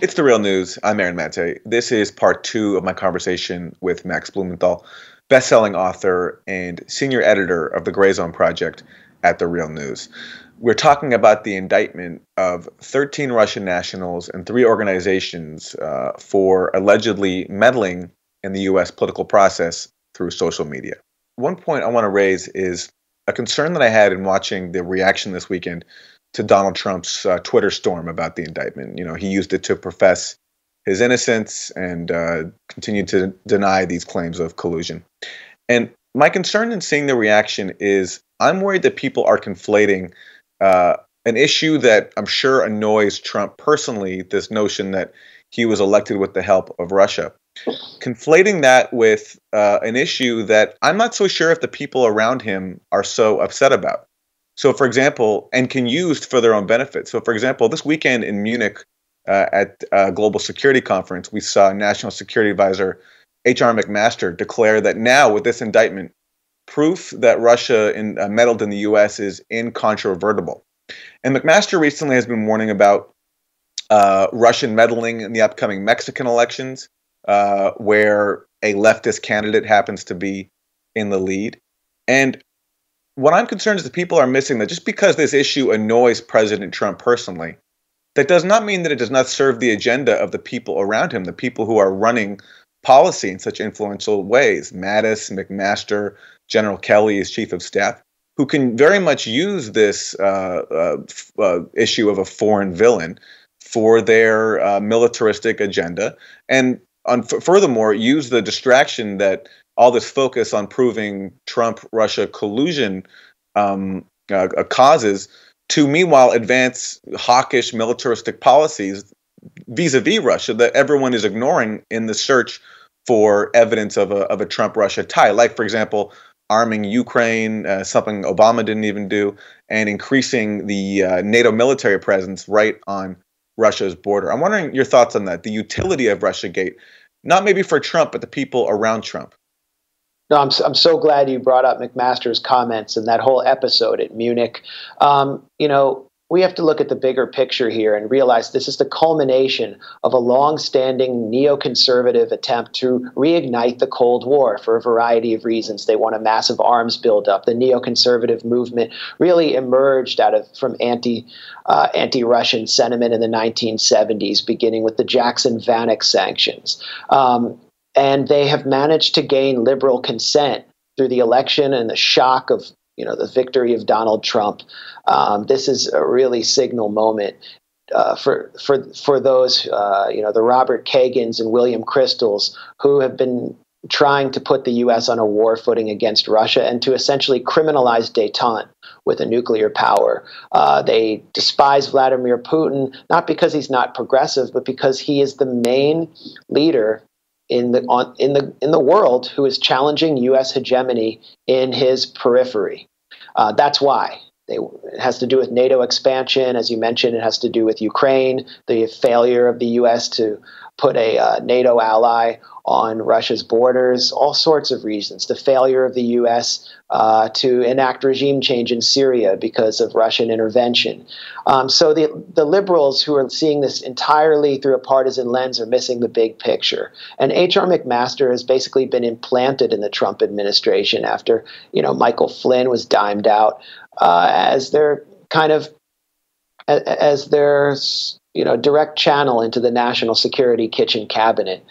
It's the real news. I'm Aaron Mate. This is part two of my conversation with Max Blumenthal, best-selling author and senior editor of the Gray Zone Project at The Real News. We're talking about the indictment of 13 Russian nationals and three organizations for allegedly meddling in the U.S. political process through social media. One point I want to raise is a concern that I had in watching the reaction this weekend to Donald Trump's Twitter storm about the indictment. You know, he used it to profess his innocence and continued to deny these claims of collusion. And my concern in seeing the reaction is I'm worried that people are conflating an issue that I'm sure annoys Trump personally, this notion that he was elected with the help of Russia. Conflating that with an issue that I'm not so sure if the people around him are so upset about. So, for example, and can use for their own benefit. So, for example, this weekend in Munich at a global security conference, we saw National Security Advisor H.R. McMaster declare that now with this indictment, proof that Russia meddled in the U.S. is incontrovertible. And McMaster recently has been warning about Russian meddling in the upcoming Mexican elections, where a leftist candidate happens to be in the lead. And what I'm concerned is that people are missing that just because this issue annoys President Trump personally, that does not mean that it does not serve the agenda of the people around him, the people who are running policy in such influential ways. Mattis, McMaster, General Kelly as chief of staff, who can very much use this issue of a foreign villain for their militaristic agenda. And furthermore, use the distraction that all this focus on proving Trump-Russia collusion causes to, meanwhile, advance hawkish militaristic policies vis-a-vis Russia that everyone is ignoring in the search for evidence of a Trump-Russia tie. Like, for example, arming Ukraine, something Obama didn't even do, and increasing the NATO military presence right on Russia's border. I'm wondering your thoughts on that, the utility of Russiagate, not maybe for Trump, but the people around Trump. No, I'm so glad you brought up McMaster's comments and that whole episode at Munich. We have to look at the bigger picture here and realize this is the culmination of a long-standing neoconservative attempt to reignite the Cold War for a variety of reasons. They want a massive arms buildup. The neoconservative movement really emerged from anti-Russian sentiment in the 1970s, beginning with the Jackson-Vanik sanctions. And they have managed to gain liberal consent through the election and the shock of the victory of Donald Trump. This is a really signal moment for those the Robert Kagans and William Crystals who have been trying to put the U.S. on a war footing against Russia and to essentially criminalize détente with a nuclear power. They despise Vladimir Putin not because he's not progressive, but because he is the main leader in the world who is challenging U.S. hegemony in his periphery. That's why. It has to do with NATO expansion. As you mentioned, it has to do with Ukraine, the failure of the U.S. to put a NATO ally on Russia's borders, all sorts of reasons. The failure of the U.S. To enact regime change in Syria because of Russian intervention. So the liberals who are seeing this entirely through a partisan lens are missing the big picture. And H.R. McMaster has basically been implanted in the Trump administration after Michael Flynn was dimed out as their direct channel into the national security kitchen cabinet.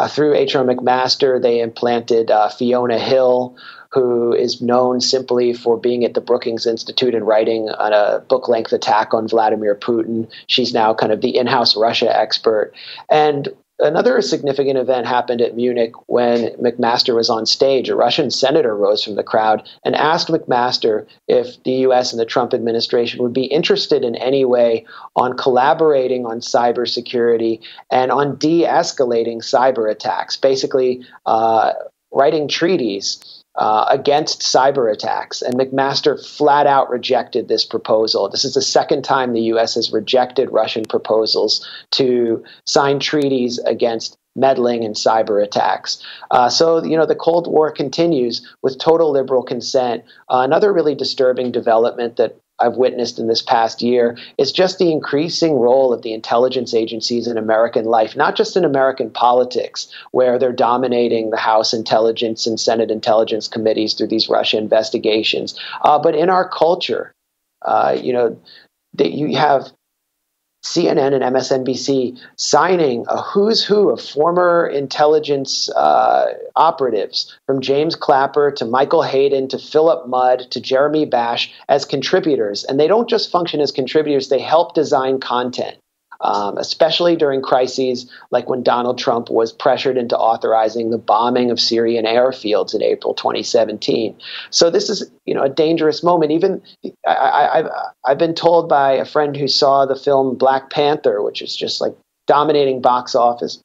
Through H.R. McMaster, they implanted Fiona Hill, who is known simply for being at the Brookings Institute and writing on a book-length attack on Vladimir Putin. She's now kind of the in-house Russia expert. And another significant event happened at Munich when McMaster was on stage. A Russian senator rose from the crowd and asked McMaster if the U.S. and the Trump administration would be interested in any way on collaborating on cybersecurity and on de-escalating cyber attacks, basically writing treaties against cyber attacks. And McMaster flat out rejected this proposal. This is the second time the U.S. has rejected Russian proposals to sign treaties against meddling in cyber attacks. So the Cold War continues with total liberal consent. Another really disturbing development that I've witnessed in this past year is just the increasing role of the intelligence agencies in American life, not just in American politics, where they're dominating the House Intelligence and Senate Intelligence Committees through these Russia investigations, but in our culture. That you have CNN and MSNBC signing a who's who of former intelligence operatives, from James Clapper to Michael Hayden to Philip Mudd to Jeremy Bash, as contributors. And they don't just function as contributors, they help design content. Especially during crises like when Donald Trump was pressured into authorizing the bombing of Syrian airfields in April 2017. So this is, a dangerous moment. Even I've been told by a friend who saw the film Black Panther, which is just like dominating the box office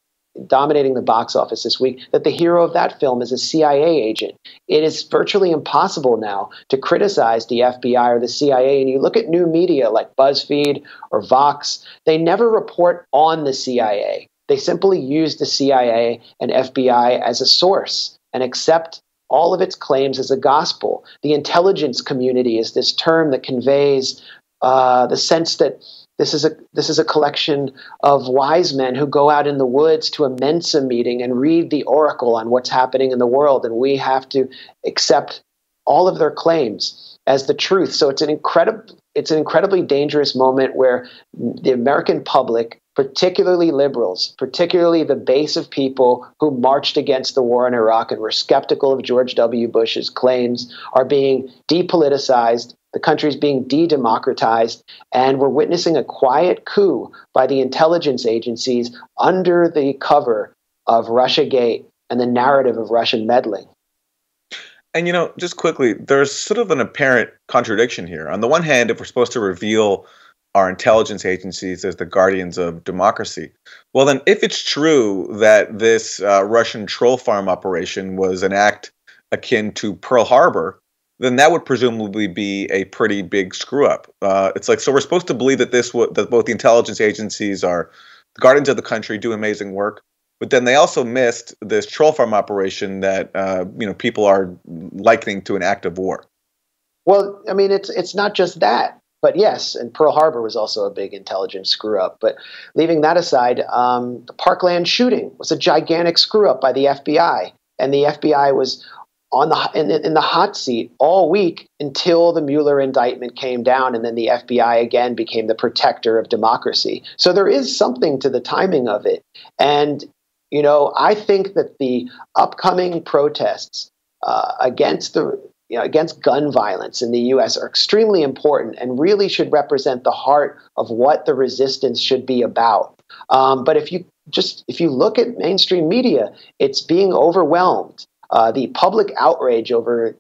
this week, that the hero of that film is a CIA agent. It is virtually impossible now to criticize the FBI or the CIA. And you look at new media like BuzzFeed or Vox, they never report on the CIA. They simply use the CIA and FBI as a source and accept all of its claims as a gospel. The intelligence community is this term that conveys the sense that this is a collection of wise men who go out in the woods to a Mensa meeting and read the oracle on what's happening in the world, and we have to accept all of their claims as the truth. So it's an incredibly dangerous moment where the American public, particularly liberals, particularly the base of people who marched against the war in Iraq and were skeptical of George W. Bush's claims, are being depoliticized. The country's being de-democratized, and we're witnessing a quiet coup by the intelligence agencies under the cover of Russiagate and the narrative of Russian meddling. And, just quickly, there's sort of an apparent contradiction here. On the one hand, if we're supposed to reveal our intelligence agencies as the guardians of democracy, well, then if it's true that this Russian troll farm operation was an act akin to Pearl Harbor, then that would presumably be a pretty big screw up. It's like, so we're supposed to believe that that both the intelligence agencies are the guardians of the country, do amazing work, but then they also missed this troll farm operation that people are likening to an act of war. Well, I mean, it's not just that, but yes, and Pearl Harbor was also a big intelligence screw up. But leaving that aside, the Parkland shooting was a gigantic screw up by the FBI, and the FBI was in the hot seat all week until the Mueller indictment came down, and then the FBI again became the protector of democracy. So there is something to the timing of it. And, I think that the upcoming protests against gun violence in the U.S. are extremely important and really should represent the heart of what the resistance should be about. But if you look at mainstream media, it's being overwhelmed. The public outrage over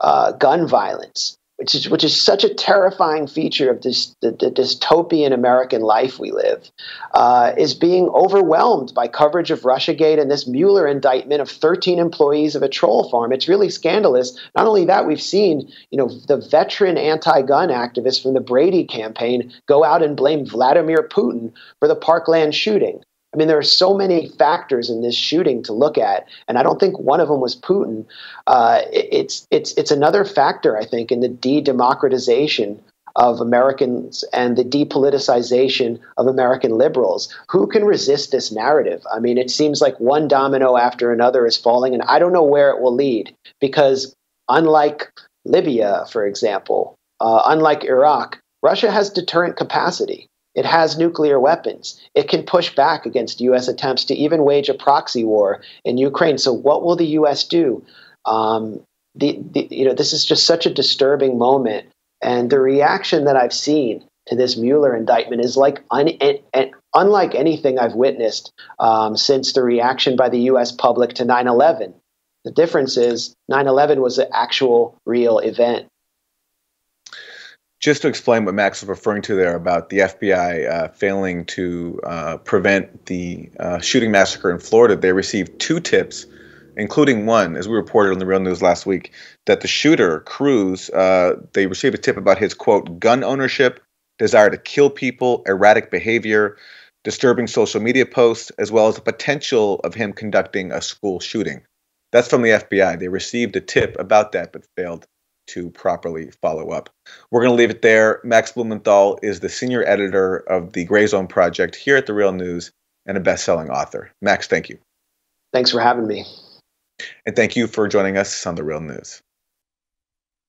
gun violence, which is such a terrifying feature of the dystopian American life we live, is being overwhelmed by coverage of Russiagate and this Mueller indictment of 13 employees of a troll farm. It's really scandalous. Not only that, we've seen the veteran anti-gun activists from the Brady campaign go out and blame Vladimir Putin for the Parkland shooting. I mean, there are so many factors in this shooting to look at, and I don't think one of them was Putin. It's another factor, I think, in the de-democratization of Americans and the depoliticization of American liberals. Who can resist this narrative? I mean, it seems like one domino after another is falling, and I don't know where it will lead, because unlike Libya, for example, unlike Iraq, Russia has deterrent capacity. It has nuclear weapons. It can push back against U.S. attempts to even wage a proxy war in Ukraine. So what will the U.S. do? This is just such a disturbing moment. And the reaction that I've seen to this Mueller indictment is like unlike anything I've witnessed since the reaction by the U.S. public to 9/11. The difference is 9/11 was an actual, real event. Just to explain what Max was referring to there about the FBI failing to prevent the shooting massacre in Florida, they received 2 tips, including one, as we reported on the Real News last week, that the shooter, Cruz, they received a tip about his, quote, gun ownership, desire to kill people, erratic behavior, disturbing social media posts, as well as the potential of him conducting a school shooting. That's from the FBI. They received a tip about that but failed to properly follow up. We're going to leave it there. Max Blumenthal is the senior editor of the Gray Zone Project here at The Real News and a best-selling author. Max, thank you. Thanks for having me. And thank you for joining us on The Real News.